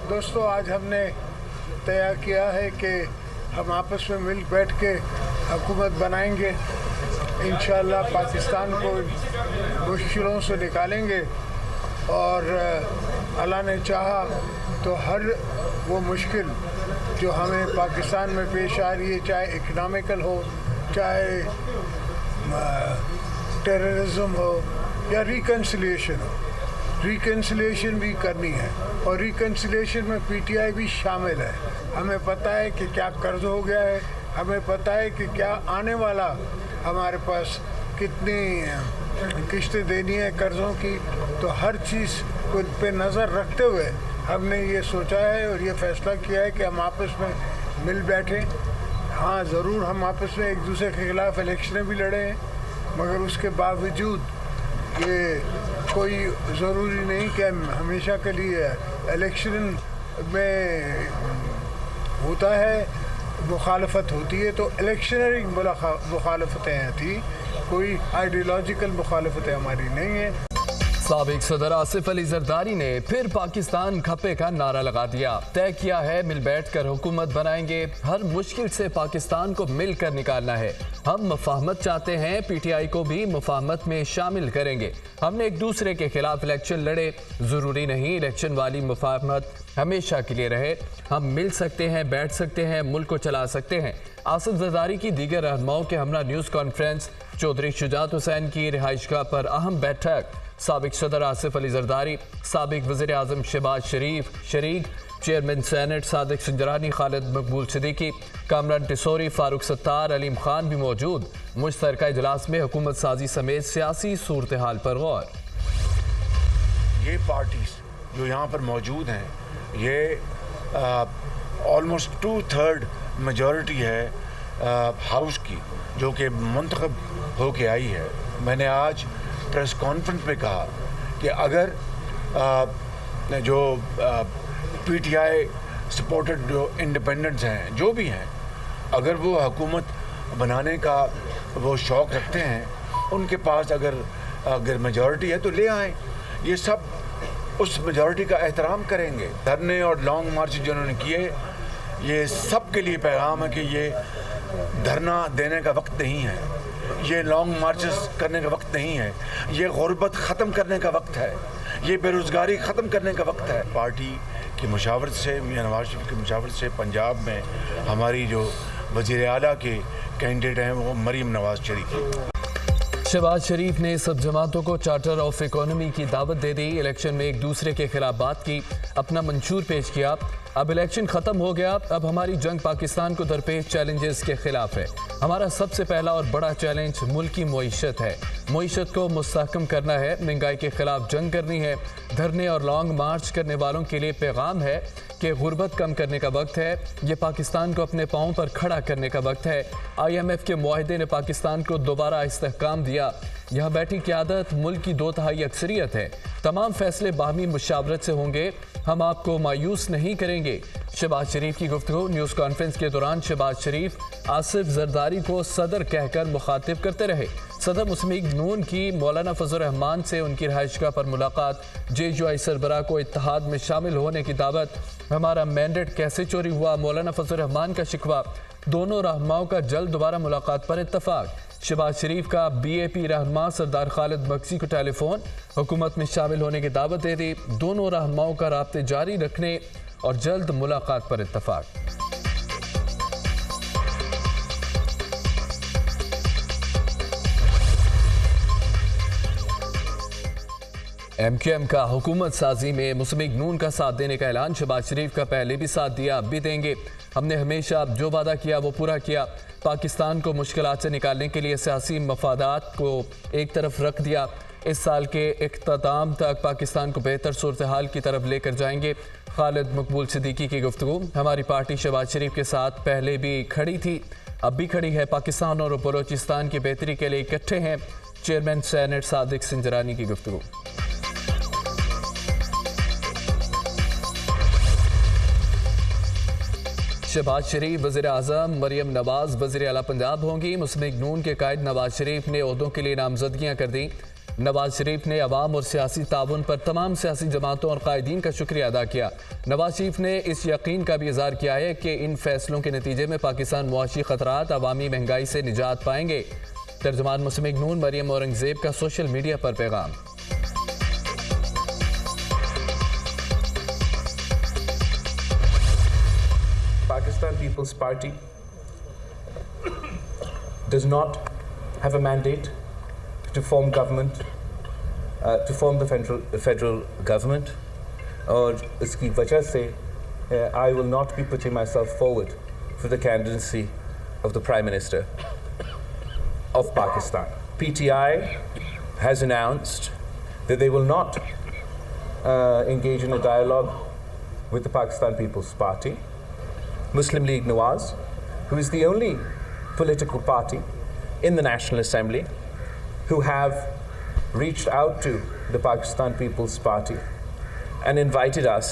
दोस्तों, आज हमने तय किया है कि हम आपस में मिल बैठ के हुकूमत बनाएंगे। इंशाअल्लाह पाकिस्तान को मुश्किलों से निकालेंगे और अल्लाह ने चाहा तो हर वो मुश्किल जो हमें पाकिस्तान में पेश आ रही है, चाहे इकनॉमिकल हो, चाहे टेररिज्म हो या रिकन्सिलिएशन हो, रिकन्सिलिएशन भी करनी है और रिकन्सिलिएशन में पीटीआई भी शामिल है। हमें पता है कि क्या कर्ज हो गया है, हमें पता है कि क्या आने वाला हमारे पास कितनी किस्तें देनी है कर्ज़ों की। तो हर चीज़ को पे नज़र रखते हुए हमने ये सोचा है और ये फैसला किया है कि हम आपस में मिल बैठें। हाँ, ज़रूर हम आपस में एक दूसरे के ख़िलाफ़ इलेक्शनें भी लड़े हैं, मगर उसके बावजूद ये कोई ज़रूरी नहीं कि हमेशा के लिए इलेक्शन में होता है, मुखालफत होती है। तो इलेक्शनरी मुखालफतें थी, कोई आइडियोलॉजिकल मुखालफतें हमारी नहीं है। साबिक सदर आसिफ अली जरदारी ने फिर पाकिस्तान खपे का नारा लगा दिया। तय किया है मिल बैठ कर हुकूमत बनाएंगे, हर मुश्किल से पाकिस्तान को मिलकर निकालना है। हम मुफाहमत चाहते हैं, पीटीआई को भी मुफाहमत में शामिल करेंगे। हमने एक दूसरे के खिलाफ इलेक्शन लड़े, जरूरी नहीं इलेक्शन वाली मुफाहमत हमेशा के लिए रहे। हम मिल सकते हैं, बैठ सकते हैं, मुल्क को चला सकते हैं। आसिफ जरदारी की दीगर रहनुमाओं के हमरा न्यूज़ कॉन्फ्रेंस, चौधरी शुजात हुसैन की रिहाइशगाह पर अहम बैठक, साबिक सदर आसिफ अली जरदारी, साबिक वज़ीर आज़म शहबाज शरीफ शरीक, चेयरमैन सेनेट सादिक संजरानी, खालिद मकबूल सिद्दीकी, कामरान टिसोरी, फारूक सत्तार, अलीम खान भी मौजूद। मुश्तरका इजलास में हुकूमत साजी समेत सियासी सूरत हाल पर गौर। ये पार्टीज जो यहाँ पर मौजूद हैं, ये ऑलमोस्ट 2/3 मेजॉरिटी है हाउस की, जो कि मुंतखब होके आई है। मैंने आज प्रेस कॉन्फ्रेंस में कहा कि अगर जो पीटीआई सपोर्टेड जो इंडिपेंडेंट्स हैं, जो भी हैं, अगर वो हुकूमत बनाने का वो शौक़ रखते हैं, उनके पास अगर मेजॉरिटी है तो ले आएँ। ये सब उस मेजॉरिटी का एहतराम करेंगे। धरने और लॉन्ग मार्च जिन्होंने किए, ये सब के लिए पैगाम है कि ये धरना देने का वक्त नहीं है, ये लॉन्ग मार्चेस करने का वक्त नहीं है, ये गुर्बत ख़त्म करने का वक्त है, ये बेरोज़गारी ख़त्म करने का वक्त है। पार्टी की मुशावरत से, मियां नवाज शरीफ की मुशावरत से पंजाब में हमारी जो वज़ीर आला के कैंडिडेट हैं वो मरीम नवाज शरीफ। शहबाज शरीफ ने सब जमातों को चार्टर ऑफ इकोनॉमी की दावत दे दी। इलेक्शन में एक दूसरे के खिलाफ बात की, अपना मंशूर पेश किया। अब इलेक्शन ख़त्म हो गया, अब हमारी जंग पाकिस्तान को दरपेश चैलेंजेस के खिलाफ है। हमारा सबसे पहला और बड़ा चैलेंज मुल्क की मईशत है। मईशत को मुस्तहकम करना है, महंगाई के खिलाफ जंग करनी है। धरने और लॉन्ग मार्च करने वालों के लिए पैगाम है कि गुर्बत कम करने का वक्त है, ये पाकिस्तान को अपने पाँव पर खड़ा करने का वक्त है। IMF के मुआहदे ने पाकिस्तान को दोबारा इस्तेहकाम दिया। यहाँ बैठी क़यादत मुल्क की 2/3 अक्सरियत है। तमाम फैसले बाहमी मुशावरत से होंगे, हम आपको मायूस नहीं करेंगे। शहबाज शरीफ की गुफ्तगू। न्यूज़ कॉन्फ्रेंस के दौरान शहबाज शरीफ आसिफ जरदारी को सदर कहकर मुखातिब करते रहे। सदर मुस्लिम नून की मौलाना फजल रहमान से उनकी रिहाइशगाह पर मुलाकात, JUI सरबराह को इत्तेहाद में शामिल होने की दावत। हमारा मैंडेट कैसे चोरी हुआ, मौलाना फजल रहमान का शिकवा। दोनों रहनुमाओं का जल्द दोबारा मुलाकात पर इत्तफाक। शहबाज शरीफ का BAP रहनुमा सरदार खालिद मकसी को टेलीफोन, हुकूमत में शामिल होने की दावत दे दी। दोनों रहनुमाओं का राब्ते जारी रखने और जल्द मुलाकात पर इत्तफाक। MQM का हुकूमत साजी में मुस्लिम नून का साथ देने का ऐलान। शहबाज शरीफ का पहले भी साथ दिया, अब भी देंगे। हमने हमेशा जो वादा किया वो पूरा किया। पाकिस्तान को मुश्किलात से निकालने के लिए सियासी मफादात को एक तरफ रख दिया। इस साल के इख्तिताम तक पाकिस्तान को बेहतर सूरत हाल की तरफ लेकर जाएंगे। खालिद मकबूल सिद्दीकी की गुफ्तगू। हमारी पार्टी शहबाज शरीफ के साथ पहले भी खड़ी थी, अब भी खड़ी है। पाकिस्तान और बलोचिस्तान की बेहतरी के लिए इकट्ठे हैं। चेयरमैन सेनेट सादिक संजरानी की गुफ्तगू। शहबाज शरीफ वज़ीर आज़म, मरियम नवाज वज़ीर आला पंजाब होंगी। मुस्लिम नून के कायद नवाज शरीफ ने ओहदों के लिए नामजदगियाँ कर दी। नवाज शरीफ ने अवाम और सियासी ताउन पर तमाम सियासी जमातों और कायदीन का शुक्रिया अदा किया। नवाज शरीफ ने इस यकीन का भी इज़हार किया है कि इन फैसलों के नतीजे में पाकिस्तान मुआशी खतरात, अवामी महंगाई से निजात पाएंगे। तर्जुमान मुस्लिम लीग नून मरियम औरंगजेब का सोशल मीडिया पर पैगाम। Pakistan People's Party does not have a mandate to form government, to form the federal government, और इसकी वजह से I will not be putting myself forward for the candidacy of the Prime Minister of Pakistan. PTI has announced that they will not engage in a dialogue with the Pakistan People's Party. Muslim League Nawaz, who is the only political party in the National Assembly who have reached out to the Pakistan People's Party and invited us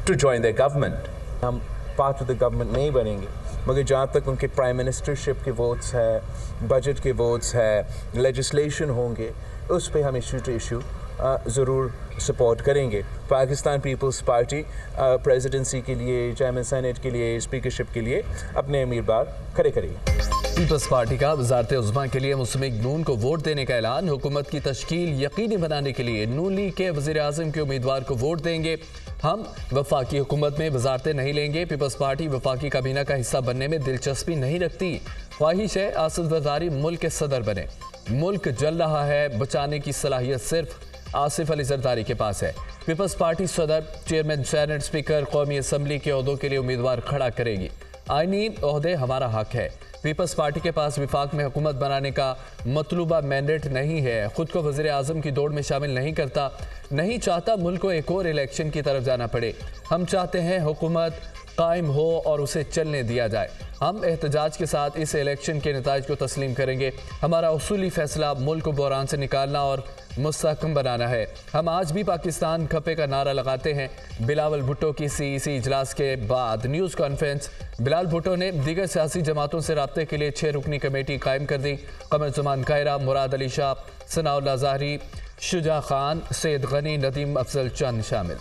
to join their government. हम part of the government नहीं बनेंगे, मगर जहाँ तक उनके prime ministership के votes है, budget के वोट्स है, लेजिस्लेशन होंगे, उस पर हम इशू टू इशू ज़रूर सपोर्ट करेंगे। पाकिस्तान पीपल्स पार्टी प्रेसिडेंसी के लिए, चेयरमैन सेनेट के लिए, स्पीकरशिप के लिए अपने उम्मीदवार खड़े करेंगे। पीपल्स पार्टी का वज़ारत उज़्मा के लिए मुस्लिम लीग नून को वोट देने का ऐलान। हुकूमत की तश्कील यकीनी बनाने के लिए नून लीग के वज़ीर आज़म के उम्मीदवार को वोट देंगे। हम वफाकी हुकूमत में वज़ारतें नहीं लेंगे। पीपल्स पार्टी वफाकी काबीना का हिस्सा बनने में दिलचस्पी नहीं रखती। ख्वाहिश है आसिफ जरदारी मुल्क के सदर बने। मुल्क जल रहा है, बचाने की सलाहियत सिर्फ आसिफ अली जरदारी के पास है। पीपल्स पार्टी सदर, चेयरमैन सेनेट, स्पीकर, कौमी असम्बली के ओहदों के लिए उम्मीदवार खड़ा करेगी। आईनी ओहदे हमारा हक है। पीपल्स पार्टी के पास विफाक में हुकूमत बनाने का मतलूबा मैंडेट नहीं है। खुद को वज़ीर आज़म की दौड़ में शामिल नहीं करता, नहीं चाहता मुल्क को एक और इलेक्शन की तरफ जाना पड़े। हम चाहते हैं हुकूमत कायम हो और उसे चलने दिया जाए। हम एहतजाज के साथ इस इलेक्शन के नताइज को तस्लीम करेंगे। हमारा उसूली फैसला मुल्क को बहरान से निकालना और मुस्तहकम बनाना है। हम आज भी पाकिस्तान खपे का नारा लगाते हैं। बिलावल भुट्टो की CEC इजलास के बाद न्यूज़ कॉन्फ्रेंस। बिलाल भुट्टो ने दीगर सियासी जमातों से राब्ते के लिए 6 रुकनी कमेटी कायम कर दी। कमर ज़मान कायरा, मुराद अली शाह, सनाउल्लाह ज़ाहरी, शुजा खान, सैयद गनी, नदीम अफजल चंद शामिल।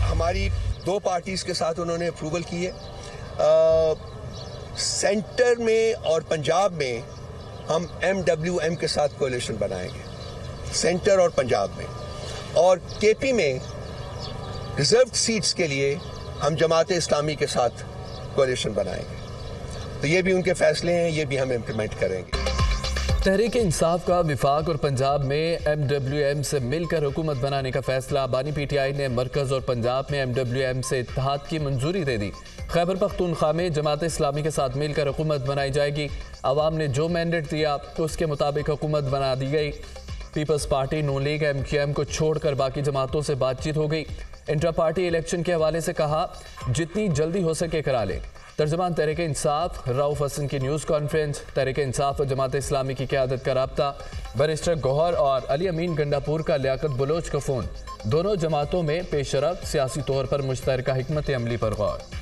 हमारी 2 पार्टीज़ के साथ उन्होंने अप्रूवल की है। सेंटर में और पंजाब में हम MWM के साथ कोalition बनाएंगे, सेंटर और पंजाब में। और KP में रिजर्व सीट्स के लिए हम जमात इस्लामी के साथ कोalition बनाएंगे। तो ये भी उनके फैसले हैं, ये भी हम इम्प्लीमेंट करेंगे। तहरीक इंसाफ का विफाक और पंजाब में MWM से मिलकर हुकूमत बनाने का फैसला। बानी PTI ने मरकज़ और पंजाब में MWM से इत्तेहाद की मंजूरी दे दी। खैबर पख्तूनख्वा में जमात इस्लामी के साथ मिलकर हुकूमत बनाई जाएगी। अवाम ने जो मैंडेट दिया उसके मुताबिक हुकूमत बना दी गई। पीपल्स पार्टी, नून लीग, MQM को छोड़कर बाकी जमातों से बातचीत हो गई। इंट्रा पार्टी इलेक्शन के हवाले से कहा जितनी जल्दी हो सके करा ले। तर्जुमान तहरीक इंसाफ रऊफ हसन की न्यूज़ कॉन्फ्रेंस। तहरीक इंसाफ और जमात इस्लामी की क़यादत का रब्ता। बैरिस्टर गौहर और अली अमीन गंडापुर का लियाकत बलोच का फ़ोन। दोनों जमातों में पेशरफ्त, सियासी तौर पर मुश्तरका हिकमत अमली पर गौर।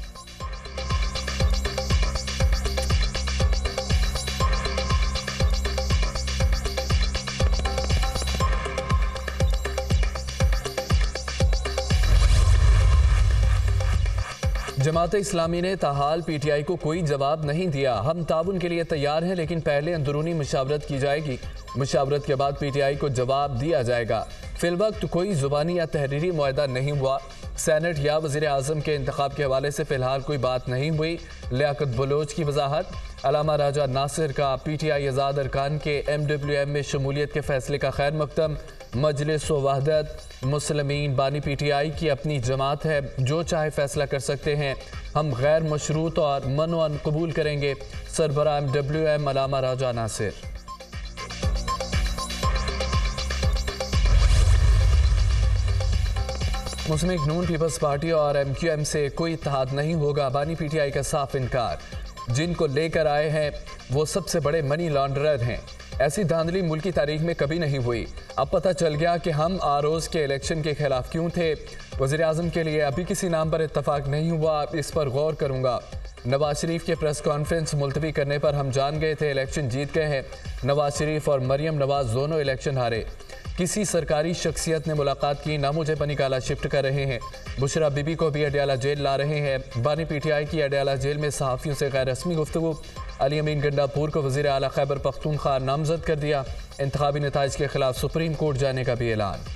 जमात इस्लामी ने ताहाल PTI को कोई जवाब नहीं दिया। हम ताउन के लिए तैयार हैं, लेकिन पहले अंदरूनी मुशावरत की जाएगी। मुशावरत के बाद PTI को जवाब दिया जाएगा। फिलवक्त कोई ज़ुबानी या तहरीरी मुआहदा नहीं हुआ। सेनेट या वज़ीर आज़म के इंतखाब के हवाले से फ़िलहाल कोई बात नहीं हुई। लियाकत बलोच की वजाहत। अलामा राजा नासिर का PTI आज़ाद अरकान के MWM में शमूलियत के फ़ैसले का खैर मकदम। मजलिस व वहदत मुस्लिमीन बानी PTI की अपनी जमात है, जो चाहे फैसला कर सकते हैं। हम गैर मशरूत और मनोअन कबूल करेंगे। सरबराह MWM अलामा राजा नासिर। मुस्लिम लीग नून, पीपल्स पार्टी और MQM से कोई इत्तेहाद नहीं होगा। बानी PTI का साफ इनकार। जिनको लेकर आए हैं वो सबसे बड़े मनी लॉन्ड्रर हैं। ऐसी धांधली मुल्क की तारीख में कभी नहीं हुई। अब पता चल गया कि हम आरोज के इलेक्शन के खिलाफ क्यों थे। वज़ीर आज़म के लिए अभी किसी नाम पर इत्तफाक नहीं हुआ, इस पर गौर करूँगा। नवाज शरीफ के प्रेस कॉन्फ्रेंस मुलतवी करने पर हम जान गए थे इलेक्शन जीत गए हैं। नवाज शरीफ और मरियम नवाज दोनों इलेक्शन हारे। किसी सरकारी शख्सियत ने मुलाकात की, ना मुझे निकाला, शिफ्ट कर रहे हैं। बुशरा बीबी को भी अडयाला जेल ला रहे हैं। बानी पीटीआई की अडयाला जेल में सहाफ़ियों से गैर रस्मी गुफ्तगू। अली अमीन गंडापुर को वज़ीर आला खैबर पख्तूनख्वा नामजद कर दिया। इंतखाबी नताइज के खिलाफ सुप्रीम कोर्ट जाने का भी ऐलान।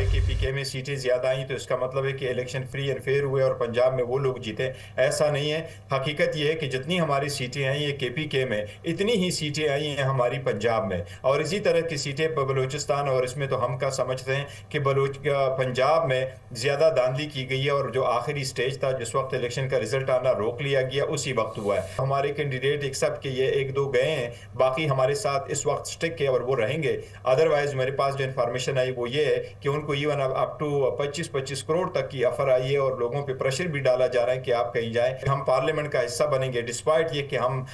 KPK में सीटें ज़्यादा आई तो इसका मतलब है कि इलेक्शन फ्री एंड फेयर हुए और पंजाब में वो लोग जीते। ऐसा नहीं है। हकीकत ये है कि जितनी हमारी सीटें आई हैं KPK में, इतनी ही सीटें आई हैं हमारी पंजाब में, और इसी तरह की सीटें बलूचिस्तान, और इसमें तो हम क्या समझते हैं कि पंजाब में ज़्यादा धांधली की गई है, और जो आखिरी स्टेज था जिस वक्त इलेक्शन का रिजल्ट आना रोक लिया गया उसी वक्त हुआ है। हमारे कैंडिडेट एक्सेप्ट के ये 1-2 गए हैं, बाकी हमारे साथ इस वक्त स्टिक है और वो रहेंगे। अदरवाइज मेरे पास जो इन्फॉर्मेशन आई वो ये है कि उनको इवन अप टू 25-25 करोड़ तक की ऑफर आई है, और लोगों पे प्रेशर भी डाला जा रहा है कि आप कहीं जाएं, हम पार्लियामेंट का हिस्सा बनेंगे, डिस्पाइट ये कि हम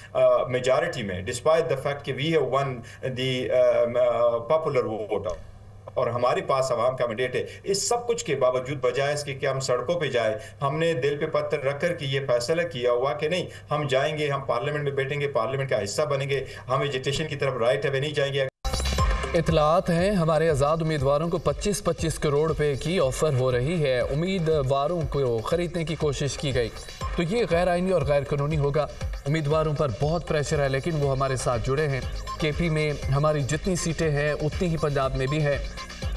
मेजॉरिटी में, डिस्पाइट द फैक्ट कि we have won the popular vote और हमारे पास आवाम का मैंडेट है। इस सब कुछ के बावजूद बजाय इसके कि हम सड़कों पे जाए, हमने दिल पे पत्थर रखकर कि ये फैसला किया हुआ कि नहीं हम जाएंगे, हम पार्लियामेंट में बैठेंगे, पार्लियामेंट का हिस्सा बनेंगे, हम एजुटेशन की तरफ राइट है नहीं जाएंगे। इतलात हैं हमारे आज़ाद उम्मीदवारों को 25-25 करोड़ रुपए की ऑफ़र हो रही है। उम्मीदवारों को ख़रीदने की कोशिश की गई तो ये गैर आइनी और गैर कानूनी होगा। उम्मीदवारों पर बहुत प्रेशर है, लेकिन वो हमारे साथ जुड़े हैं। KP में हमारी जितनी सीटें हैं उतनी ही पंजाब में भी है।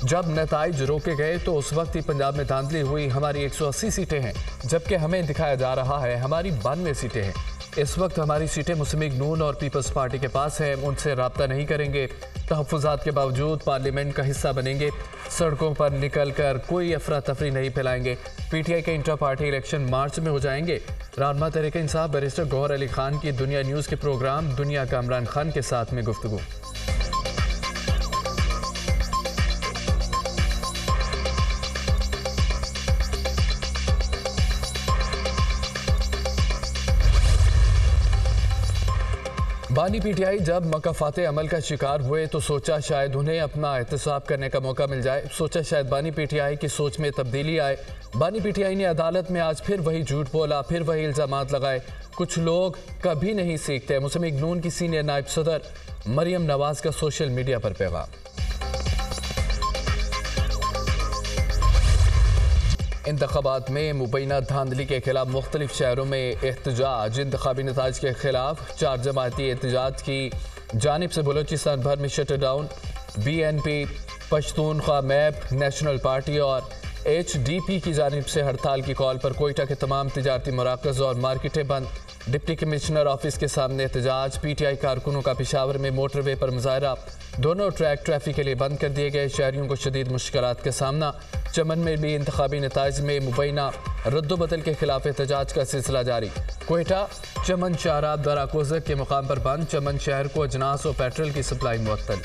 जब नताइज रोके गए तो उस वक्त ही पंजाब में धांधली हुई। हमारी 180 सीटें हैं, जबकि हमें दिखाया जा रहा है हमारी 92 सीटें हैं। इस वक्त हमारी सीटें मुस्लिम लीग नून और पीपल्स पार्टी के पास है, उनसे रब्ता नहीं करेंगे। तहफ़्फ़ुज़ात के बावजूद पार्लियामेंट का हिस्सा बनेंगे। सड़कों पर निकल कर कोई अफरा तफरी नहीं फैलाएंगे। PTI के इंटर पार्टी इलेक्शन मार्च में हो जाएंगे। रहनुमा तहरीक इंसाफ बैरिस्टर गौहर अली खान की दुनिया न्यूज़ के प्रोग्राम दुनिया का इमरान खान के साथ में गुफ्तगू। बानी PTI जब मकाफाते अमल का शिकार हुए तो सोचा शायद उन्हें अपना एहतसाब करने का मौका मिल जाए। सोचा शायद बानी PTI की सोच में तब्दीली आए। बानी PTI ने अदालत में आज फिर वही झूठ बोला, फिर वही इल्ज़ामात लगाए। कुछ लोग कभी नहीं सीखते। मुस्लिम लीग नून की सीनियर नायब सदर मरियम नवाज का सोशल मीडिया पर पैगाम। इंतखाबात में मुबैना धांधली के खिलाफ मुख्तलिफ शहरों में एहतजाज। इंतखाबी नताइज के खिलाफ 4 जमाती एहतजाज की जानिब से बलोचिस्तान भर में shutter down. BNP, Pashtunkhwa map, national party और HDP की जानिब से हड़ताल की कॉल पर कोयटा के तमाम तिजारती मराकज़ और मार्केटें बंद। डिप्टी कमिश्नर ऑफिस के सामने एहतजाज। PTI कारकुनों का पेशावर में मोटरवे पर मुजाहरा। दोनों ट्रैक ट्रैफिक के लिए बंद कर दिए गए। शहरियों को शदीद मुश्किलात का सामना। चमन में भी इंतखाबी नताइज में मुबैना रद्दोबदल के खिलाफ एहतजाज का सिलसिला जारी। कोयटा चमन शाहराब दराकोज़क के मुकाम पर बंद। चमन शहर को अजनास और पेट्रोल की सप्लाई मुअत्तल।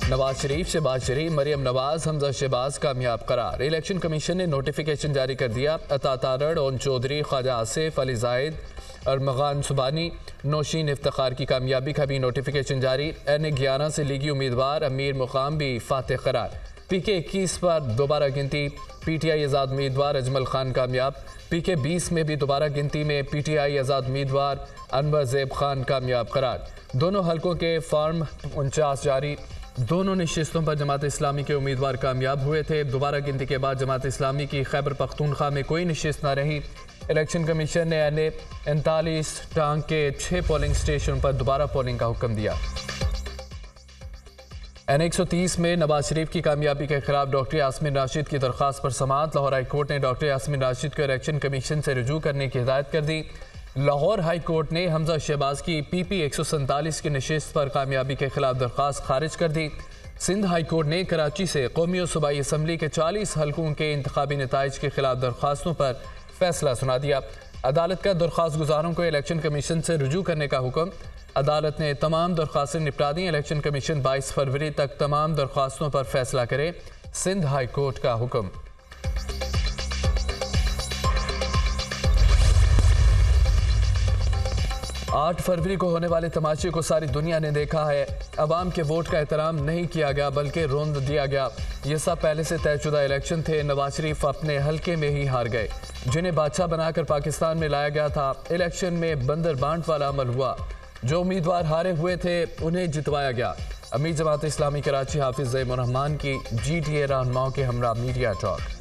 नवाज शरीफ, शहबाज शरीफ, मरियम नवाज, हमजा शहबाज कामयाब करार। इलेक्शन कमीशन ने नोटिफिकेशन जारी कर दिया। अता तारड़, ओन चौधरी, ख्वाजा आसिफ, अली जाहिद और मगान सुबानी, नौशीन इफ्तिखार की कामयाबी का भी नोटिफिकेशन जारी। N11 से लीगी उम्मीदवार अमीर मुकाम भी फातेह करार। PK 21 पर दोबारा गिनती। PTI आज़ाद उम्मीदवार अजमल खान कामयाब। PK 20 में भी दोबारा गिनती में PTI आज़ाद उम्मीदवार अनवर ज़ैब खान कामयाब करार। दोनों हलकों के फॉर्म 49 जारी। दोनों नशिस्तों पर जमात इस्लामी के उम्मीदवार कामयाब हुए थे। दोबारा गिनती के बाद जमात इस्लामी की खैबर पख्तूनख्वा में कोई नशिस्त न रही। इलेक्शन कमीशन ने N39 टांग के 6 पोलिंग स्टेशन पर दोबारा पोलिंग का हुक्म दिया। N130 में नवाज शरीफ की कामयाबी के खिलाफ डॉक्टर यास्मीन राशिद की दरख्वास्त पर समाअत। लाहौर हाई कोर्ट ने डॉक्टर यास्मीन राशिद को इलेक्शन कमीशन से रुजू करने की हिदायत कर दी। लाहौर हाई कोर्ट ने हमजा शहबाज की PP 147 की नशिस्त पर कामयाबी के खिलाफ दरख्वास्त खारिज कर दी। सिंध हाई कोर्ट ने कराची से कौमी और सूबाई असम्बली के 40 हलकों के इंतखाबी नताइज के खिलाफ दरख्वास्तों पर फैसला सुना दिया। अदालत का दरख्वास्त गुजारों को इलेक्शन कमीशन से रुजू करने का हुक्म। अदालत ने तमाम दरख्वास्तें निपटा दी। इलेक्शन कमीशन 22 फरवरी तक तमाम दरख्वास्तों पर फैसला करे। सिंध हाई कोर्ट का हुक्म। आठ फरवरी को होने वाले तमाशे को सारी दुनिया ने देखा है। अवाम के वोट का एहतराम नहीं किया गया बल्कि रोंद दिया गया। ये सब पहले से तयशुदा इलेक्शन थे। नवाज शरीफ अपने हल्के में ही हार गए, जिन्हें बादशाह बनाकर पाकिस्तान में लाया गया था। इलेक्शन में बंदर बांट वाला अमल हुआ। जो उम्मीदवार हारे हुए थे उन्हें जितवाया गया। अमीर जमात इस्लामी कराची हाफिज ज़ैमुर रहमान की GTA रहनुमाओं के हमरा मीडिया टॉक।